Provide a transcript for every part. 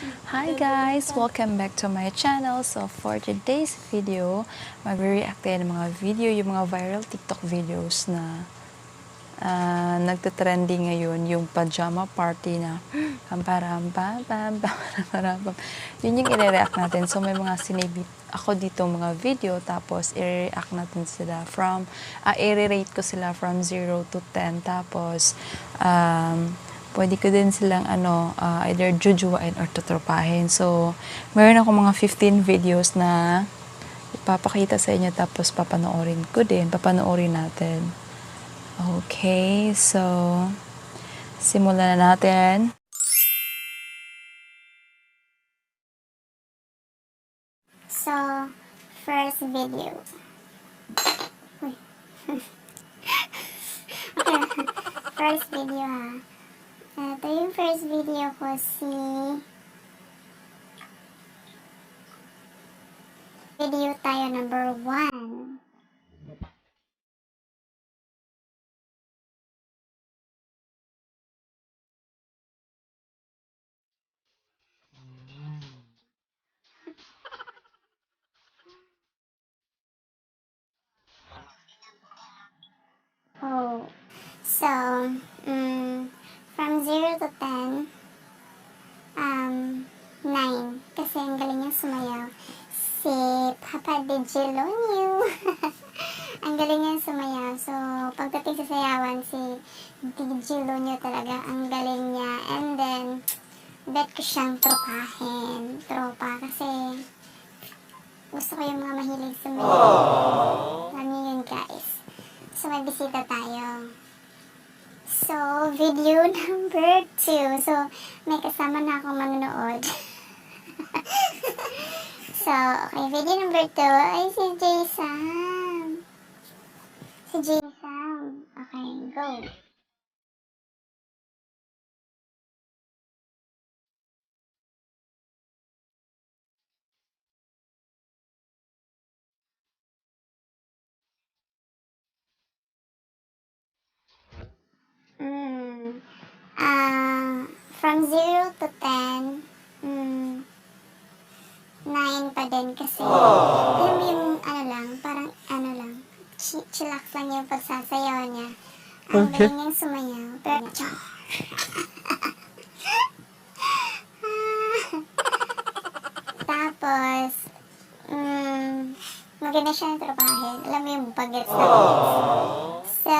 Hi guys! Welcome back to my channel. So for today's video, mag-react tayo ng mga video, yung mga viral TikTok videos na nagte-trending ngayon, yung pajama party na Pamparampampam. Yun yung i-react natin. So may mga sinabit ako dito mga video, tapos i-react natin sila from, i-rate ko sila from 0 to 10. Tapos, pwede ko din silang either jujuwain or tutropahin. So, meron ako mga 15 videos na ipapakita sa inyo, tapos papanoorin natin. Okay, so simulan na natin. So, first video. Uy. Okay, first video ha. Ito yung first video ko video tayo number 1. Oh. So, from 0 to 10, 9. Kasi ang galing niya sumayaw. Si Papa de Gelonio. Ang galing niya sumayaw. So, pagdating sa sayawan, si Di Gelonio talaga, ang galing niya. And then, bet ko siyang tropa. Kasi, gusto ko yung mga mahilig sumayaw. Ano yun, guys? So, may bisita tayo. So, video number 2. So, may kasama na akong manonood. So, okay, video number 2 ay si Jason. Okay, go. From 0 to 10, 9 pa din kasi, alam mo yung parang chillax lang yung pagsasayaw niya. Ang galing niyang sumayaw. Pero, tapos, maganda siya ng tropahin. Alam mo yung bagets na bagets. So,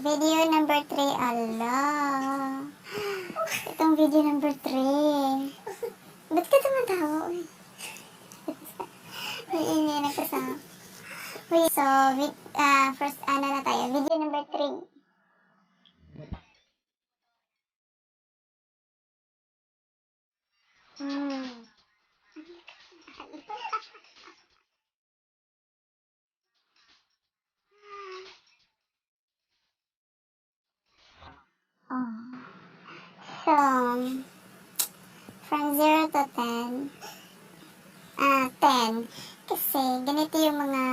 video number 3, Allah. Itong video number 3. Ba't ka tumatawa? Hindi nagkasama. So, first, na tayo. Video number 3. So, from 0 to 10, 10. Kasi, ganito yung mga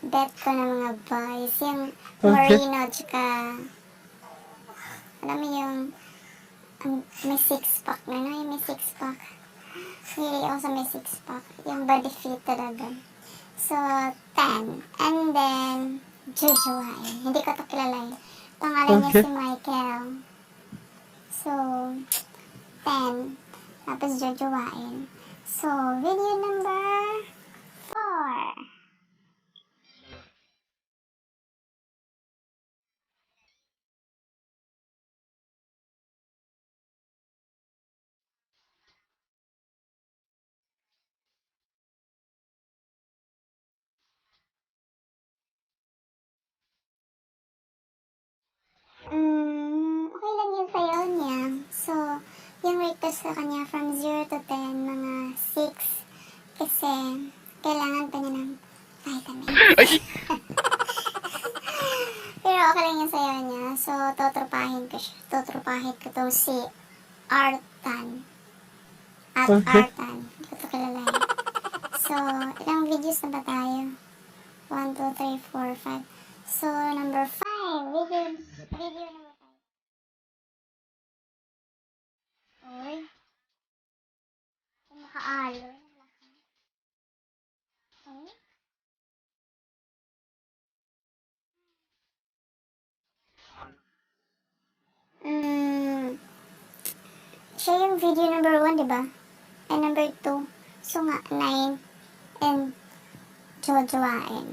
bet ko ng mga boys. Yung Marino, tsaka, alam mo yung, may six-pack na, no? Yung may six-pack. Hindi ako sa may six-pack. Yung body fit talaga. So, 10. And then, jujuwain. Hindi ko ito kilala eh. Pangalan niya si Michael. So, 10. Tapos jujuwain. So, video number 4. Okay lang yung sayaw niya. So, yung rate ko sa kanya from 0 to 10, mga 6. Kasi, kailangan pa niya ng vitamin. Pero okay lang yung sayaw niya. So, tutropahin ko siya. Tutropahin ko to si Artan. Artan. Hindi ko to kilala eh. So, ilang videos na ba tayo? 1, 2, 3, 4, 5. So, number 5. Video number 5. Oy. Nakaalo. Okay. Siya yung video number 1, di ba? Ay, number 2. So nga, 9 and jojoain.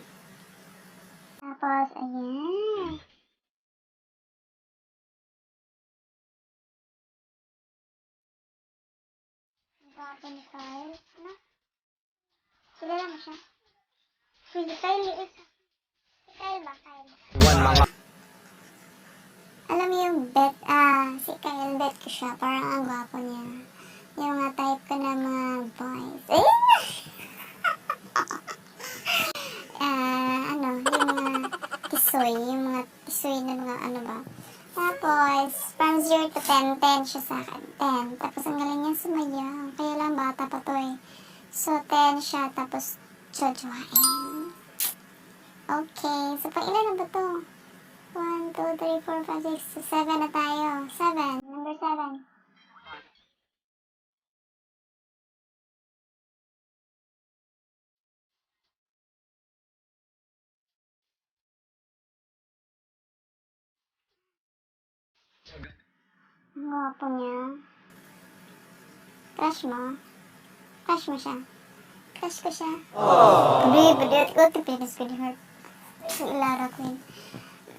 Tapos, ayan. Gwapo ni Kyle. Ano? Kilala mo siya? Si Kyle is... Si Kyle ba? Kyle. Alam mo yung si Kyle, bet ko siya. Parang ang gwapo niya. Yung mga type ko na mga boys. Yung mga tisoy na mga ano ba. Tapos, from 0 to 10, 10 siya sa akin. 10. Tapos, ang galing niya sumayaw. Kaya lang, bata pa to eh. So, 10 siya. Tapos, jojoain. Okay. So, pang ilan na ba to? 1, 2, 3, 4, 5, 6, 7 na tayo. 7. Number 7. Ang gwapo niya. Crush mo? Crush mo siya? Crush ko siya. Aww. Badiyat ko. Tipinis ko di heart. Ilara ko yun.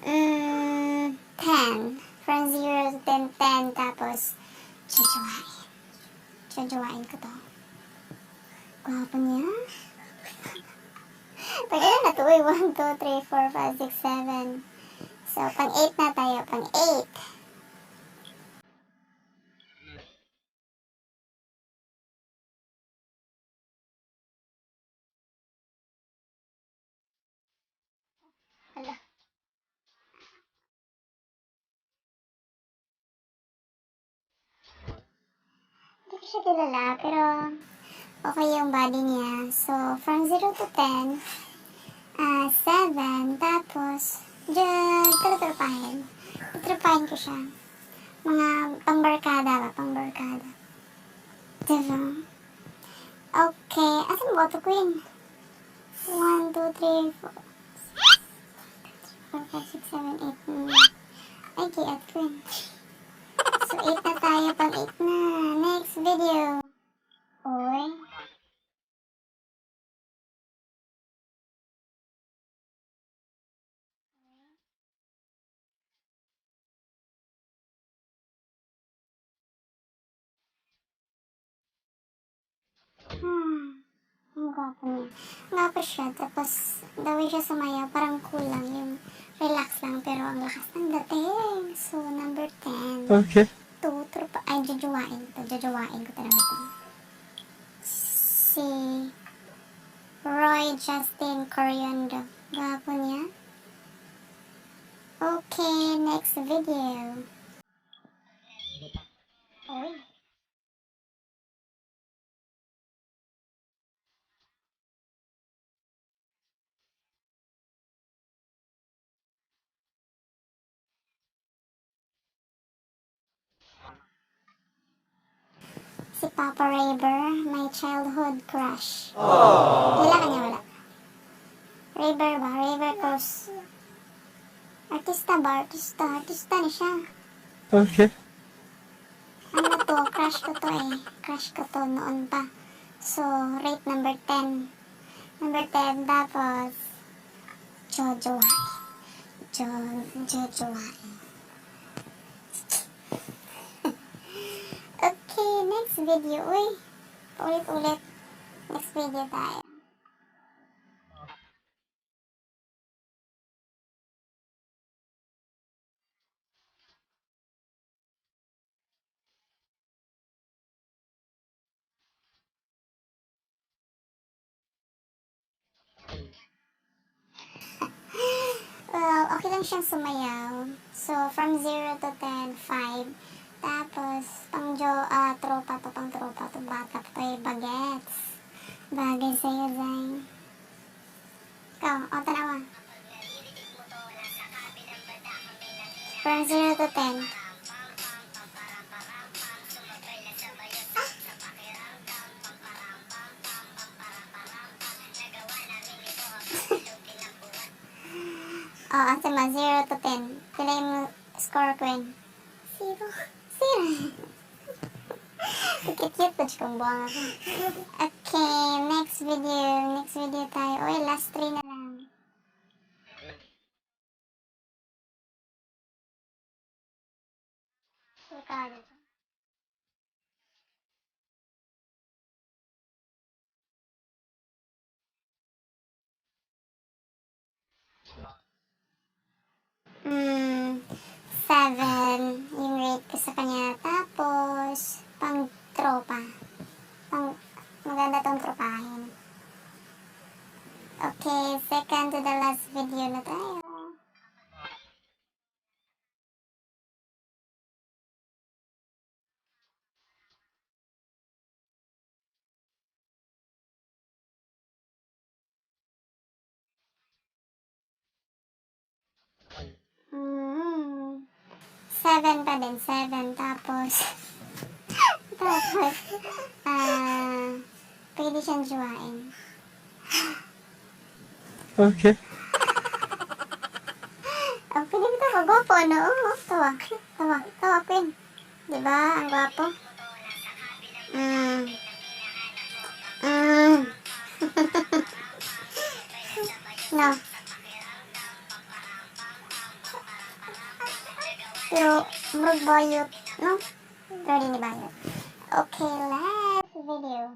10. From 0 to 10, 10. Tapos, jojoain. Jojoain ko to. Gwapo niya. Pwede na to eh. 1, 2, 3, 4, 5, 6, 7. So, pang 8 na tayo. Pang 8. Hala. Hindi ko siya kilala, pero okay yung body niya. So, from 0 to 10, 7, tapos, tutrupahin. Tutrupahin ko siya. Mga pangbarkada ba? Pangbarkada. Diba? Okay. Asan ba ito, Queen? 1, 2, 3, 4, 5, 6, 7, 8, 9. Ay, kaya Queen. So, 8 na tayo. Pang 8 na. Next video. Oy. Ang gwapo niya. Ang gwapo siya. Tapos, the way siya sumayaw, parang cool lang. Yung relax lang, pero ang lakas ng dating. So, number 10. Okay. Ay, jojoain ko. Jojoain ko talaga ito. Si Roy Justin Coriando. Gwapo niya. Okay, next video. Oy. Si Papa Raver, my childhood crush. Wala ka niya, wala. Raver ba? Raver Cruz. Artista ba? Artista. Artista na siya. Okay. Ano to? Crush ko to eh. Crush ko to noon pa. So, rate number 10. Number 10, tapos, jojoain. Jojoain. Okay, next video. Uy, ulit-ulit. Next video tayo. Well, okay lang siyang sumayaw. So, from 0 to 10, 5. Tapos, tropa to, pang tropa to, bata pa to, bagets. Bagay sa'yo, Zay. Ikaw, tanawa. From 0 to 10. Sama, 0 to 10. Pila yung score ko yun? 0. 0. Cute pa kung buwang ako. Okay, next video. Next video tayo. Uy, last 3 na lang. Ricardo. Hmm, 7 yung rate ko sa kanya. Tapos, pang tropa. Maganda tong tropahin. Okay, second to the last video na tayo. Hmm, 7 pa din, 7. Tapos, pwede siyang juwain. Okay. Ang piling ito, magwapo, no? Tawa, Queen. Diba? Ang gwapo. No. Pero, murag bayot, no? Pero di ni bayot. Okay, last video.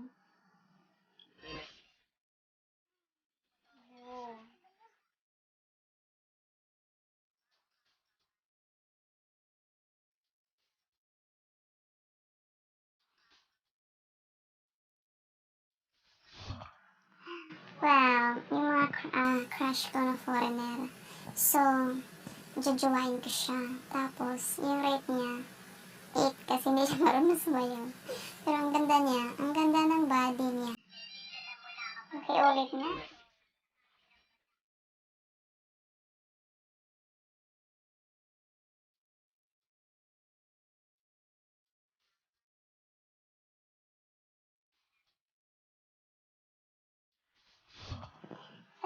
Well, yung mga crush ko na foreigner. So, jujuwain ko siya. Tapos, yung rate niya, 8 kasi hindi siya marunong sumayaw. Pero ang ganda niya, ang ganda ng body niya. Okay, ulit na.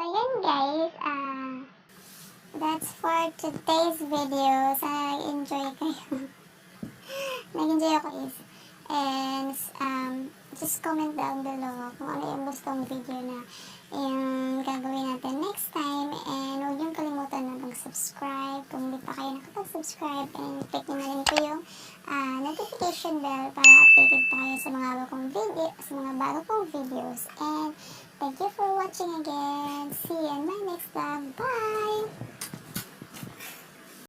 So, yan guys, that's for today's video. Sana nag-enjoy kayo. Nag-enjoy ako is. And, just comment down below kung ano yung gustong video na yung gagawin natin next time. And huwag niyong kalimutan na mag-subscribe kung hindi pa kayo nakapag-subscribe. And click nyo na rin po yung notification bell para updated pa kayo sa mga bago kong videos. And thank you for watching again. See you in my next vlog. Bye!